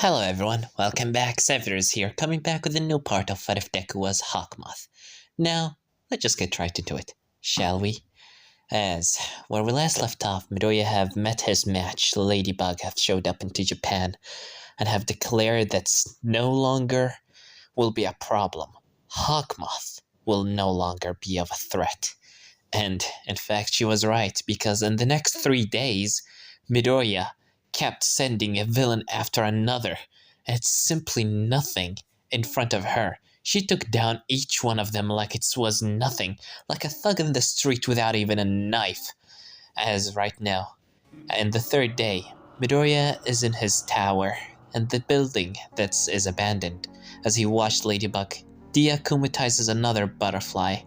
Hello everyone, welcome back. Severus here, coming back with a new part of What If Deku Was Hawk Moth. Now, let's just get right into it, shall we? As where we last left off, Midoriya have met his match. Ladybug have showed up into Japan and have declared that no longer will be a problem. Hawk Moth will no longer be of a threat. And in fact, she was right, because in the next 3 days, Midoriya kept sending a villain after another. It's simply nothing in front of her. She took down each one of them like it was nothing, like a thug in the street without even a knife. As right now, in the 3rd day, Midoriya is in his tower, and the building that is abandoned. As he watched Ladybug deakumatizes another butterfly,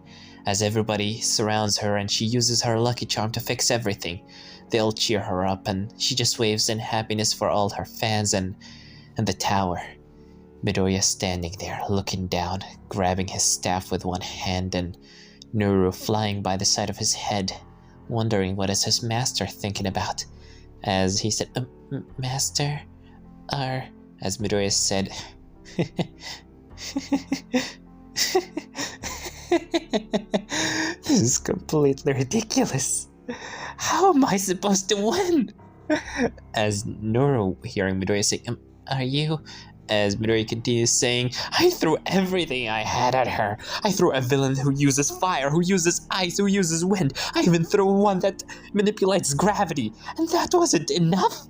as everybody surrounds her and she uses her lucky charm to fix everything. They all cheer her up and she just waves in happiness for all her fans and the tower. Midoriya standing there, looking down, grabbing his staff with one hand and Nuru flying by the side of his head, wondering what is his master thinking about. As he said, Master, as Midoriya said, this is completely ridiculous. How am I supposed to win? As Noro, hearing Midoriya say, are you? As Midoriya continues saying, I threw everything I had at her. I threw a villain who uses fire, who uses ice, who uses wind. I even threw one that manipulates gravity. And that wasn't enough?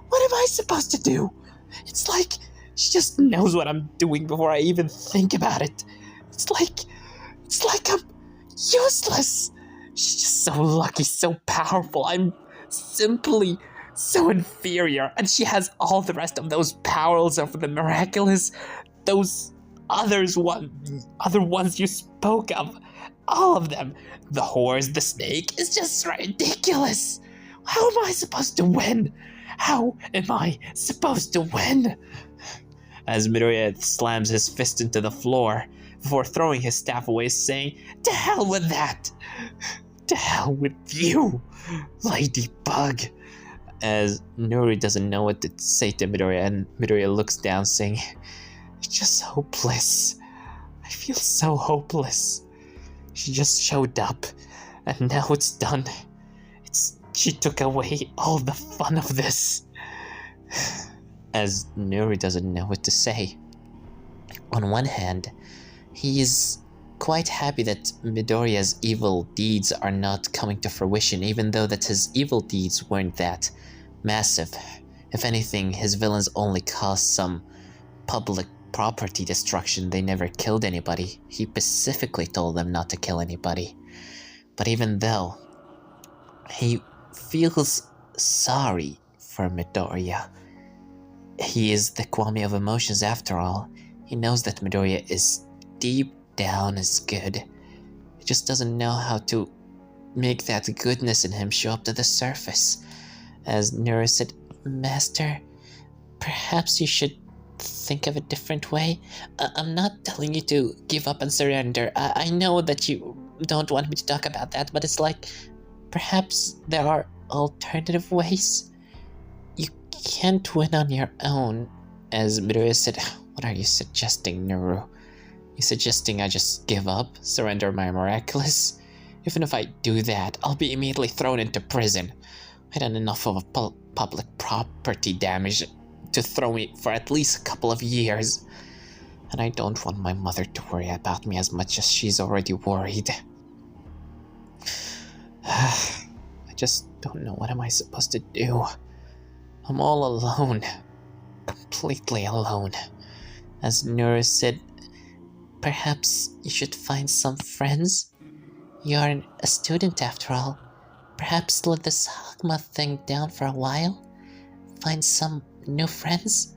What am I supposed to do? It's like she just knows what I'm doing before I even think about it. It's like I'm useless. She's just so lucky, so powerful. I'm simply so inferior. And she has all the rest of those powers of the miraculous, those other ones you spoke of. All of them. The horse, the snake, is just ridiculous. How am I supposed to win? How am I supposed to win? As Midoriya slams his fist into the floor before throwing his staff away, saying, to hell with that! To hell with you, Ladybug! As Nuri doesn't know what to say to Midoriya, and Midoriya looks down, saying, it's just hopeless. I feel so hopeless. She just showed up, and now it's done. She took away all the fun of this. As Nuri doesn't know what to say. On one hand, he is quite happy that Midoriya's evil deeds are not coming to fruition, even though that his evil deeds weren't that massive. If anything, his villains only caused some public property destruction. They never killed anybody. He specifically told them not to kill anybody. But even though, he feels sorry for Midoriya. He is the Kwame of emotions after all. He knows that Midoriya is deep down is good. He just doesn't know how to make that goodness in him show up to the surface. As Nura said, Master, perhaps you should think of a different way. I'm not telling you to give up and surrender. I know that you don't want me to talk about that, but it's like, perhaps there are alternative ways. You can't win on your own. As Midoriya said, what are you suggesting, Nuru? You suggesting I just give up, surrender my miraculous? Even if I do that, I'll be immediately thrown into prison. I done enough of a public property damage to throw me for at least a couple of years. And I don't want my mother to worry about me as much as she's already worried. I just don't know what am I supposed to do. I'm all alone. Completely alone. As Nura said, perhaps you should find some friends? You're a student after all. Perhaps let this Hawk Moth thing down for a while? Find some new friends?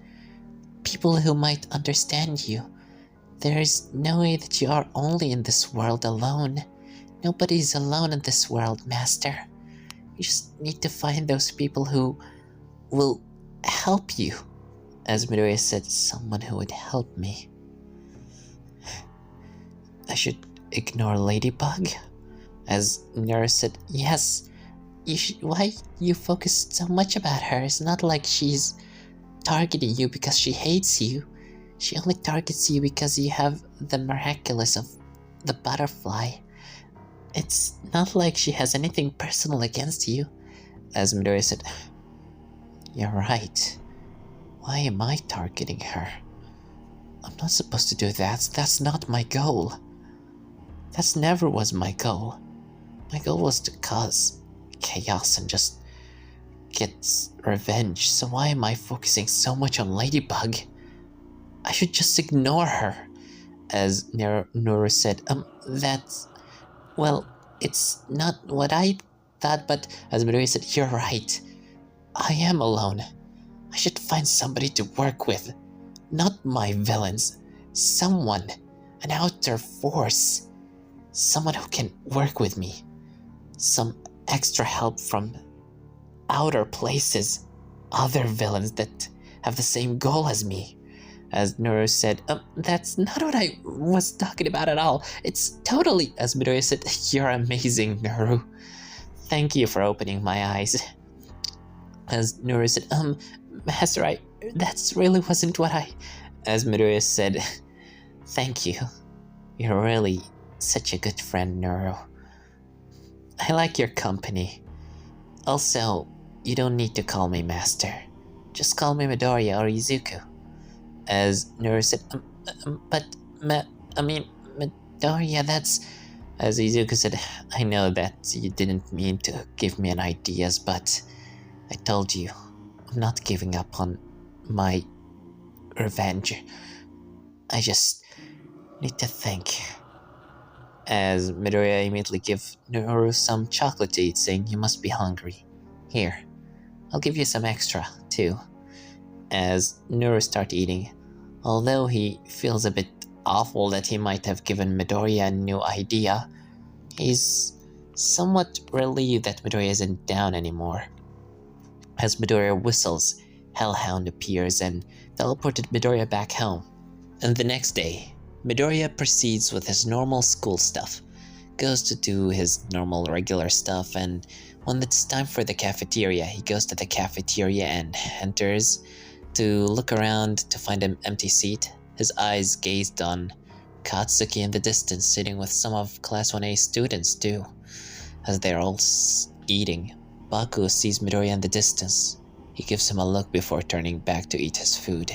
People who might understand you. There is no way that you are only in this world alone. Nobody's alone in this world, Master. You just need to find those people who will help you. As Midoriya said, someone who would help me. I should ignore Ladybug? As Nura said, yes. Why you focus so much about her? It's not like she's targeting you because she hates you. She only targets you because you have the miraculous of the butterfly. It's not like she has anything personal against you. As Midoriya said, "You're right. Why am I targeting her? I'm not supposed to do that. That's not my goal. That never was my goal. My goal was to cause chaos and just get revenge. So why am I focusing so much on Ladybug? I should just ignore her." As Nuru said, that's... Well, it's not what I thought, but as Midoriya said, "You're right. I am alone. I should find somebody to work with. Not my villains. Someone. An outer force. Someone who can work with me. Some extra help from outer places. Other villains that have the same goal as me." As Nuru said, "That's not what I was talking about at all. It's totally..." As Midoriya said, "You're amazing, Nuru. Thank you for opening my eyes." As Nuru said, Master, that's really wasn't what I..." As Midoriya said, "Thank you. You're really such a good friend, Nuru. I like your company. Also, you don't need to call me Master. Just call me Midoriya or Izuku." As Nuru said, Midoriya, that's..." As Izuku said, "I know that you didn't mean to give me an ideas, but I told you, I'm not giving up on my revenge. I just need to think." As Midoriya immediately gives Nuru some chocolate to eat, saying, "You must be hungry. Here, I'll give you some extra, too." As Nuru starts eating, although he feels a bit awful that he might have given Midoriya a new idea, he's somewhat relieved that Midoriya isn't down anymore. As Midoriya whistles, Hellhound appears and teleported Midoriya back home. And the next day, Midoriya proceeds with his normal school stuff, goes to do his normal regular stuff, and when it's time for the cafeteria, he goes to the cafeteria and enters to look around to find an empty seat. His eyes gazed on Katsuki in the distance, sitting with some of Class 1A students too. As they're all eating, Baku sees Midoriya in the distance. He gives him a look before turning back to eat his food.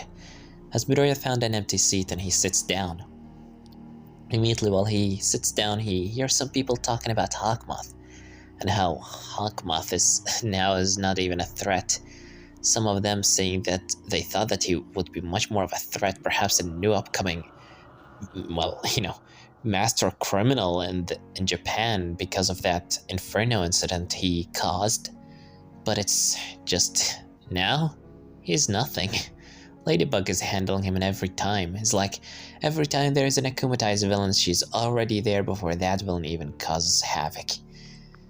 As Midoriya found an empty seat and he sits down. Immediately while he sits down, he hears some people talking about Hawk Moth, and how Hawk Moth is not even a threat. Some of them saying that they thought that he would be much more of a threat, perhaps a new upcoming, master criminal in Japan because of that Inferno incident he caused. But it's just, now, he's nothing. Ladybug is handling him in every time. It's like, every time there's an akumatized villain, she's already there before that villain even causes havoc.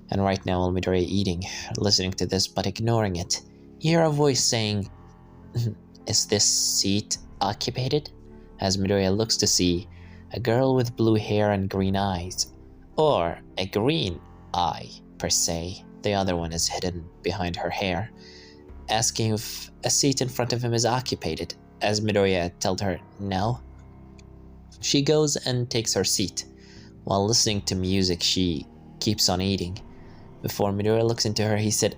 And right now, while Midoriya eating, listening to this but ignoring it, you hear a voice saying, "Is this seat occupied?" As Midoriya looks to see a girl with blue hair and green eyes. Or a green eye, per se. The other one is hidden behind her hair, asking if a seat in front of him is occupied. As Midoriya told her no. She goes and takes her seat. While listening to music, she keeps on eating. Before Midoriya looks into her, he said,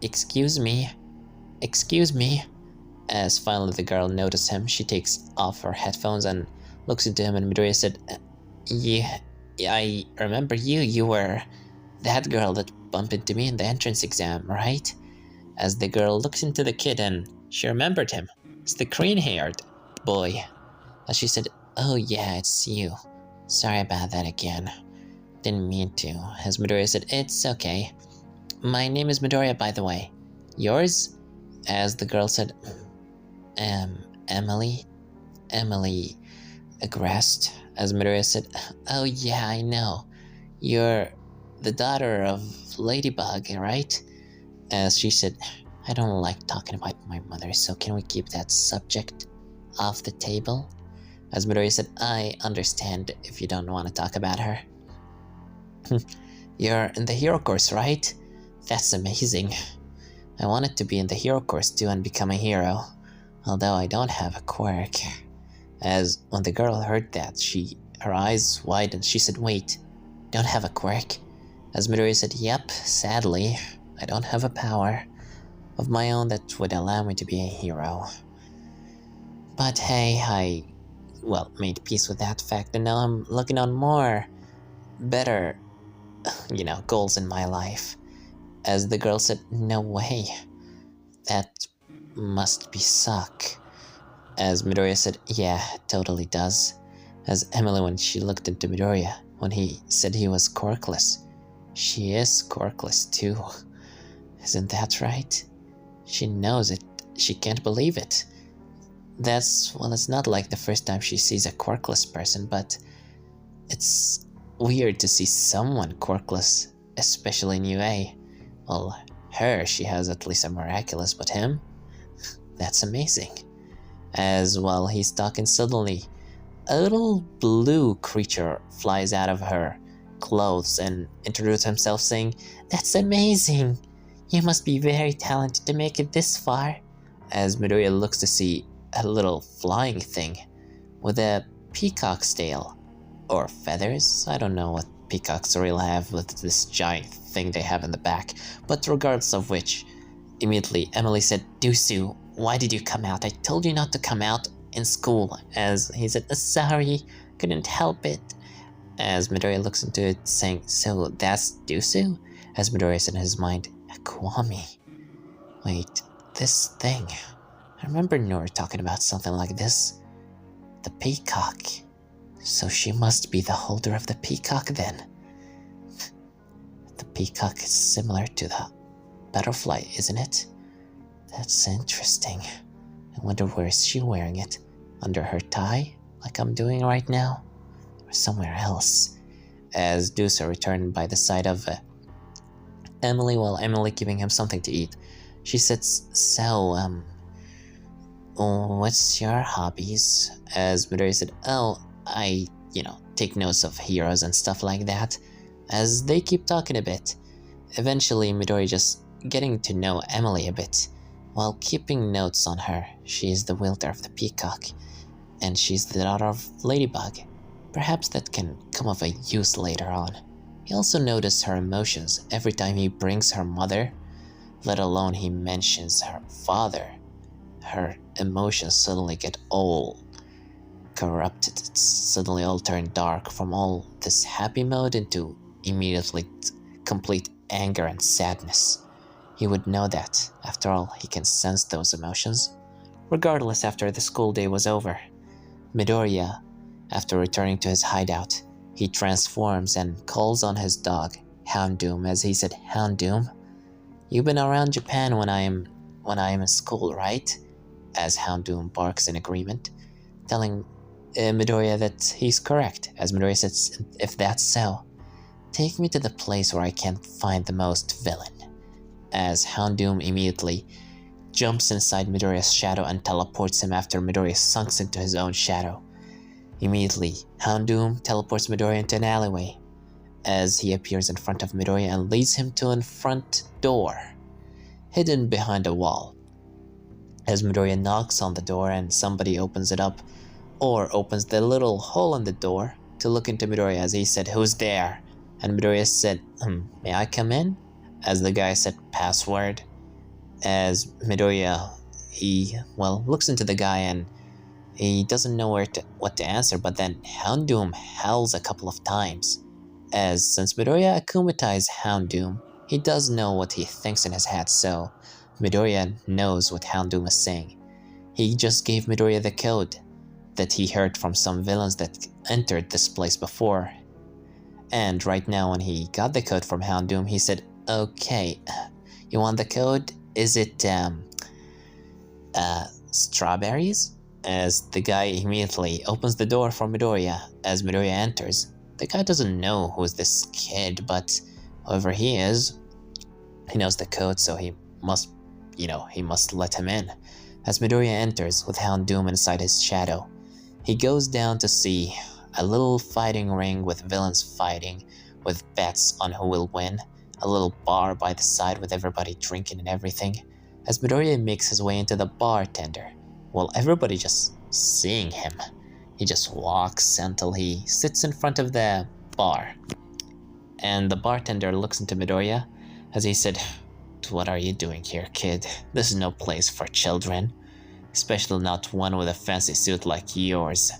excuse me. As finally the girl noticed him, she takes off her headphones and looks into him, and Midoriya said, yeah, I remember you. You were that girl that bumped into me in the entrance exam, right?" As the girl looks into the kid and she remembered him. It's the green-haired boy. As she said, "Oh yeah, it's you. Sorry about that again. Didn't mean to." As Midoriya said, "It's okay. My name is Midoriya, by the way. Yours?" As the girl said, Emily Agrest." As Midoriya said, "Oh yeah, I know. You're the daughter of Ladybug, right?" As she said, "I don't like talking about my mother, so can we keep that subject off the table?" As Midoriya said, "I understand if you don't want to talk about her." "You're in the hero course, right? That's amazing. I wanted to be in the hero course too and become a hero. although I don't have a quirk. As when the girl heard that, her eyes widened. She said, "Wait, don't have a quirk?" As Midoriya said, "Yep, sadly, I don't have a power of my own that would allow me to be a hero. But hey, I, made peace with that fact, and now I'm looking on more better, goals in my life." As the girl said, "No way, that must be suck." As Midoriya said, "Yeah, it totally does." As Emily, when she looked into Midoriya, when he said he was quirkless, she is quirkless too. Isn't that right? She knows it. She can't believe it. It's not like the first time she sees a quirkless person, but it's weird to see someone quirkless, especially in UA. Well, she has at least a miraculous, but him? That's amazing. As while he's talking, suddenly a little blue creature flies out of her clothes and introduces himself, saying, "That's amazing! You must be very talented to make it this far." As Midoriya looks to see a little flying thing with a peacock's tail, or feathers. I don't know what peacocks really have with this giant thing they have in the back, but regardless of which, immediately Emily said, "Dusu, why did you come out? I told you not to come out in school." As he said, "Sorry, couldn't help it." As Midoriya looks into it, saying, "So that's Dusu?" As Midoriya said in his mind, "Kwami. Wait, this thing. I remember Nora talking about something like this. The peacock. So she must be the holder of the peacock then." The peacock is similar to the butterfly, isn't it? That's interesting. I wonder where is she wearing it? Under her tie, like I'm doing right now? Or somewhere else? As Dusa returned by the side of Emily, while Emily giving him something to eat, she said, "So, what's your hobbies?" As Midoriya said, "Oh, I, take notes of heroes and stuff like that." As they keep talking a bit, eventually Midori just getting to know Emily a bit. While keeping notes on her, she is the wielder of the peacock, and she's the daughter of Ladybug. Perhaps that can come of a use later on. He also noticed her emotions every time he brings her mother, let alone he mentions her father. Her emotions suddenly get all corrupted. It's suddenly all turned dark from all this happy mode into immediately complete anger and sadness. He would know that, after all, he can sense those emotions. Regardless, after the school day was over, Midoriya, after returning to his hideout, he transforms and calls on his dog, Houndoom, as he said, "Houndoom, you've been around Japan when I am in school, right?" As Houndoom barks in agreement, telling Midoriya that he's correct. As Midoriya says, "If that's so, take me to the place where I can find the most villain." As Houndoom immediately jumps inside Midoriya's shadow and teleports him after Midoriya sunks into his own shadow. Immediately, Houndoom teleports Midoriya into an alleyway as he appears in front of Midoriya and leads him to a front door, hidden behind a wall. As Midoriya knocks on the door and somebody opens it up, or opens the little hole in the door to look into Midoriya, as he said, "Who's there?" And Midoriya said, "May I come in?" As the guy said, "Password." As Midoriya, he looks into the guy and he doesn't know what to answer, but then Houndoom howls a couple of times. As since Midoriya akumatized Houndoom, he does know what he thinks in his head, so Midoriya knows what Houndoom is saying. He just gave Midoriya the code that he heard from some villains that entered this place before. And right now when he got the code from Houndoom, he said, "Okay, you want the code? Is it, strawberries?" As the guy immediately opens the door for Midoriya. As Midoriya enters, the guy doesn't know who's this kid, but whoever he is, he knows the code, so he must let him in. As Midoriya enters with Houndoom inside his shadow, he goes down to see a little fighting ring with villains fighting, with bets on who will win, a little bar by the side with everybody drinking and everything. As Midoriya makes his way into the bartender, well, everybody just seeing him. He just walks until he sits in front of the bar. And the bartender looks into Midoriya as he said, "What are you doing here, kid? This is no place for children, especially not one with a fancy suit like yours."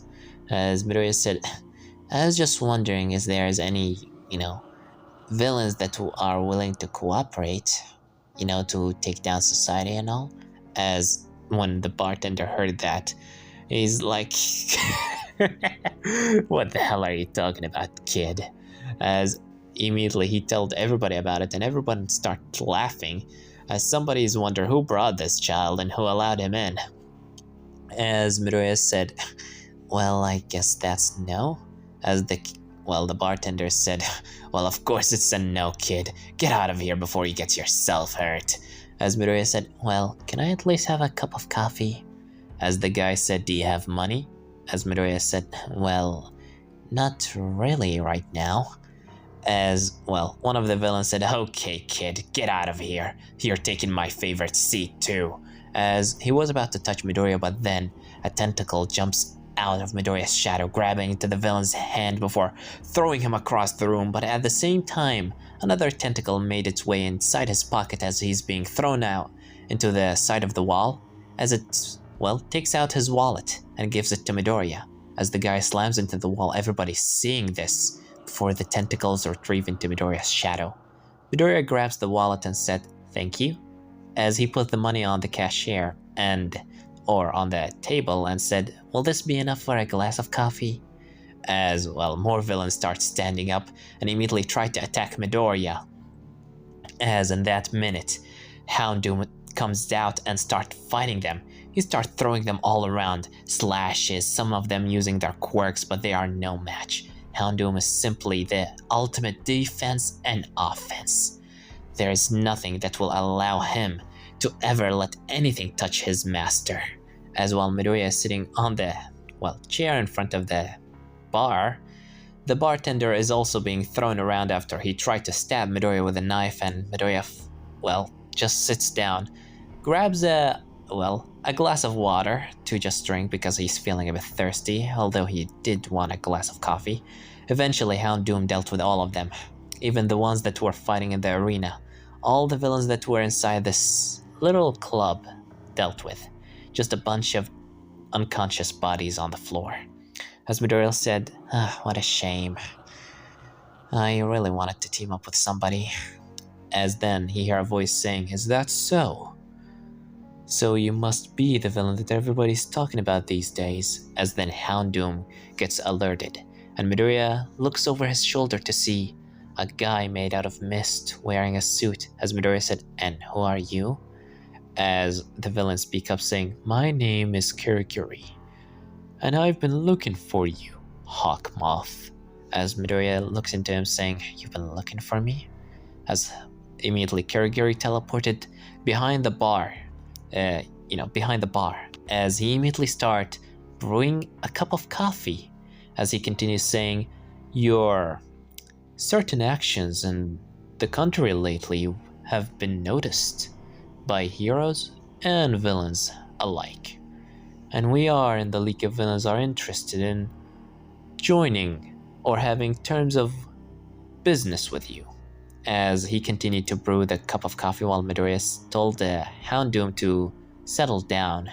As Midoriya said, "I was just wondering if there's any, villains that are willing to cooperate, to take down society and all." As when the bartender heard that, he's like, "What the hell are you talking about, kid?" As immediately he told everybody about it, and everyone started laughing, as somebody's wonder who brought this child and who allowed him in. As Midoriya said, "Well, I guess that's no." As the bartender said, "Well, of course it's a no, kid. Get out of here before you get yourself hurt." As Midoriya said, "Well, can I at least have a cup of coffee?" As the guy said, "Do you have money?" As Midoriya said, "Well, not really right now." As, one of the villains said, "Okay, kid, get out of here. You're taking my favorite seat too." As he was about to touch Midoriya, but then a tentacle jumps out of Midoriya's shadow, grabbing into the villain's hand before throwing him across the room. But at the same time, another tentacle made its way inside his pocket as he's being thrown out into the side of the wall, as it, takes out his wallet and gives it to Midoriya. As the guy slams into the wall, everybody's seeing this before the tentacles retrieve into Midoriya's shadow. Midoriya grabs the wallet and said, "Thank you," as he put the money on the cashier or on the table and said, "Will this be enough for a glass of coffee?" As, more villains start standing up and immediately try to attack Midoriya. As in that minute, Houndoom comes out and starts fighting them. He starts throwing them all around, slashes, some of them using their quirks, but they are no match. Houndoom is simply the ultimate defense and offense. There is nothing that will allow him to ever let anything touch his master. As while Midoriya is sitting on the, chair in front of the bar, the bartender is also being thrown around after he tried to stab Midoriya with a knife, and Midoriya, just sits down, grabs a glass of water to just drink because he's feeling a bit thirsty, although he did want a glass of coffee. Eventually, Houndoom dealt with all of them, even the ones that were fighting in the arena. All the villains that were inside this little club dealt with. Just a bunch of unconscious bodies on the floor. As Midoriya said, "What a shame. I really wanted to team up with somebody." As then he heard a voice saying, "Is that so? So you must be the villain that everybody's talking about these days." As then Houndoom gets alerted, and Midoriya looks over his shoulder to see a guy made out of mist wearing a suit. As Midoriya said, "And who are you?" As the villain speaks up saying, "My name is Kirigiri, and I've been looking for you, Hawk Moth." As Midoriya looks into him saying, "You've been looking for me?" As immediately Kirigiri teleported behind the bar, as he immediately starts brewing a cup of coffee. As he continues saying, "Your certain actions in the country lately have been noticed by heroes and villains alike. And we are in the League of Villains are interested in joining or having terms of business with you." As he continued to brew the cup of coffee while Midoriya told the Houndoom to settle down.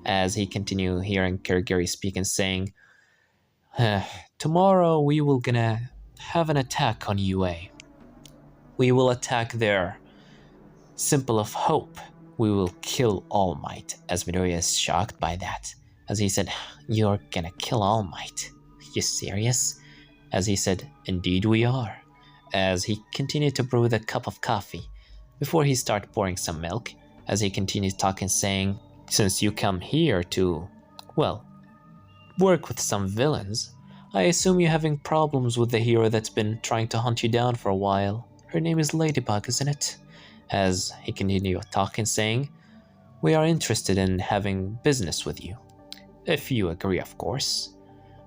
As he continued hearing Kirigiri speak and saying, "Tomorrow we will gonna have an attack on UA. We will attack their Symbol of Hope. We will kill All Might." As Midoriya is shocked by that. As he said, "You're gonna kill All Might? You serious?" As he said, "Indeed we are." As he continued to brew the cup of coffee before he started pouring some milk. As he continued talking saying, "Since you come here to, work with some villains, I assume you're having problems with the hero that's been trying to hunt you down for a while. Her name is Ladybug, isn't it?" As he continued talking saying, "We are interested in having business with you. If you agree, of course.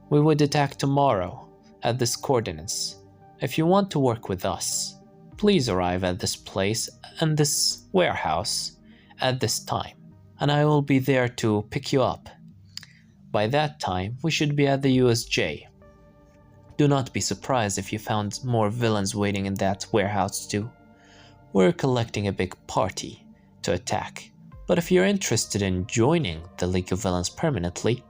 We would attack tomorrow at this coordinates. If you want to work with us, please arrive at this place and this warehouse at this time, and I will be there to pick you up. By that time, we should be at the USJ. Do not be surprised if you found more villains waiting in that warehouse too. We're collecting a big party to attack, but if you're interested in joining the League of Villains permanently,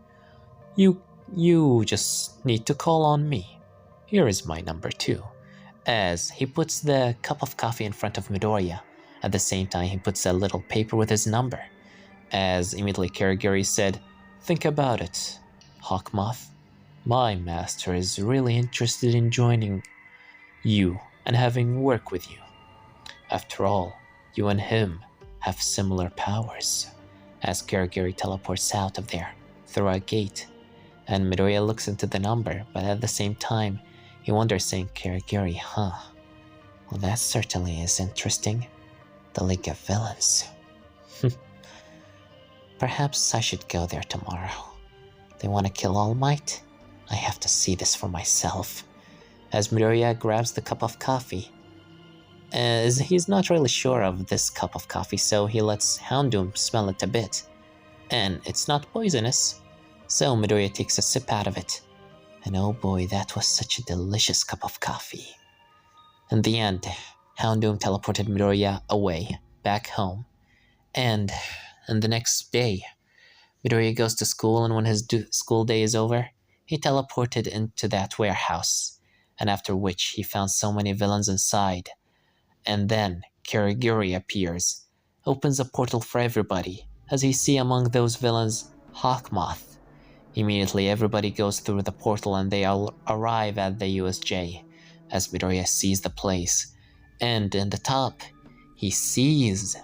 you just need to call on me. Here is my number too. As he puts the cup of coffee in front of Midoriya. At the same time, he puts a little paper with his number. As immediately Karagiri said, think about it, Hawk Moth. My master is really interested in joining you and having work with you. After all, you and him have similar powers. As Karagiri teleports out of there through a gate, and Midoriya looks into the number, but at the same time, he wonders, saying, Karagiri, huh? Well, that certainly is interesting. The League of Villains. Perhaps I should go there tomorrow. They want to kill All Might? I have to see this for myself. As Midoriya grabs the cup of coffee, as he's not really sure of this cup of coffee, so he lets Houndoom smell it a bit. And it's not poisonous, so Midoriya takes a sip out of it. And oh boy, that was such a delicious cup of coffee. In the end, Houndoom teleported Midoriya away, back home. And the next day, Midoriya goes to school, and when his school day is over, he teleported into that warehouse, and after which he found so many villains inside. And then Karagiri appears, opens a portal for everybody, as he sees among those villains Hawk Moth. Immediately everybody goes through the portal and they all arrive at the USJ, as Midoriya sees the place. And in the top, he sees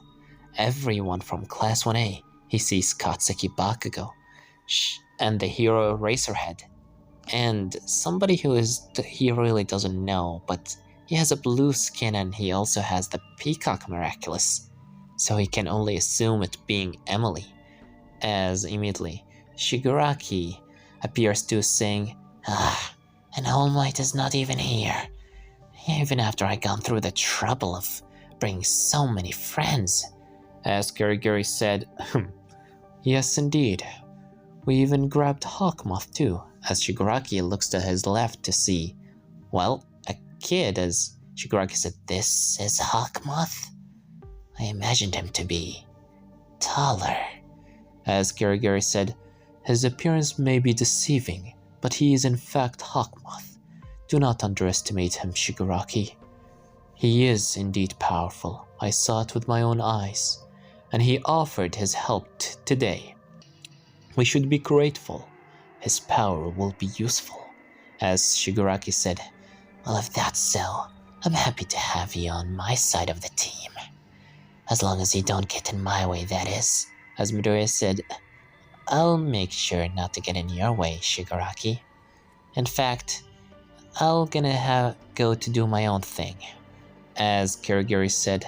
everyone from Class 1A. He sees Katsuki Bakugo, and the hero Eraserhead, and somebody he really doesn't know, but he has a blue skin and he also has the Peacock Miraculous, so he can only assume it being Emily. As immediately, Shigaraki appears too, saying, and All Might is not even here. Even after I gone through the trouble of bringing so many friends. As Karagiri said, yes indeed. We even grabbed Hawk Moth too, as Shigaraki looks to his left to see, well, a kid, as Shigaraki said, this is Hawk Moth? I imagined him to be taller. As Karagiri said, his appearance may be deceiving, but he is in fact Hawk Moth. Do not underestimate him, Shigaraki. He is indeed powerful. I saw it with my own eyes, and he offered his help today. We should be grateful. His power will be useful. As Shigaraki said, well, if that's so, I'm happy to have you on my side of the team. As long as you don't get in my way, that is. As Midoriya said, I'll make sure not to get in your way, Shigaraki. In fact, I'll go to do my own thing. As Karagiri said,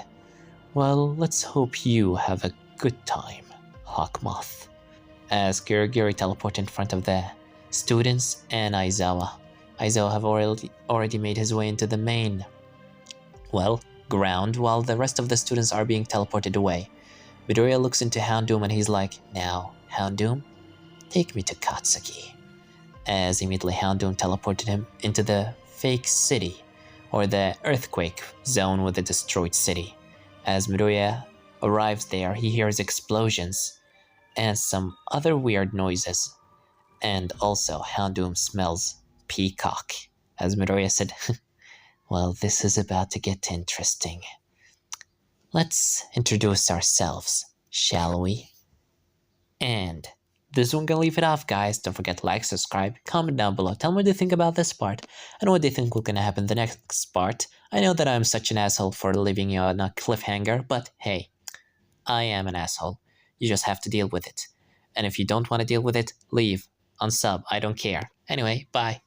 well, let's hope you have a good time, Hawk Moth. As Karagiri teleported in front of the students and Aizawa. Aizawa have already made his way into the main, ground, while the rest of the students are being teleported away. Midoriya looks into Houndoom and he's like, now, Houndoom, take me to Katsuki. As immediately Houndoom teleported him into the fake city, or the earthquake zone with the destroyed city. As Midoriya arrives there, he hears explosions and some other weird noises. And also, Houndoom smells peacock. As Midoriya said, well, this is about to get interesting. Let's introduce ourselves, shall we? And this one gonna leave it off, guys. Don't forget to like, subscribe, comment down below. Tell me what you think about this part, and what do you think will gonna happen in the next part. I know that I'm such an asshole for leaving you on a cliffhanger, but hey, I am an asshole. You just have to deal with it. And if you don't want to deal with it, leave, unsub, I don't care. Anyway, bye.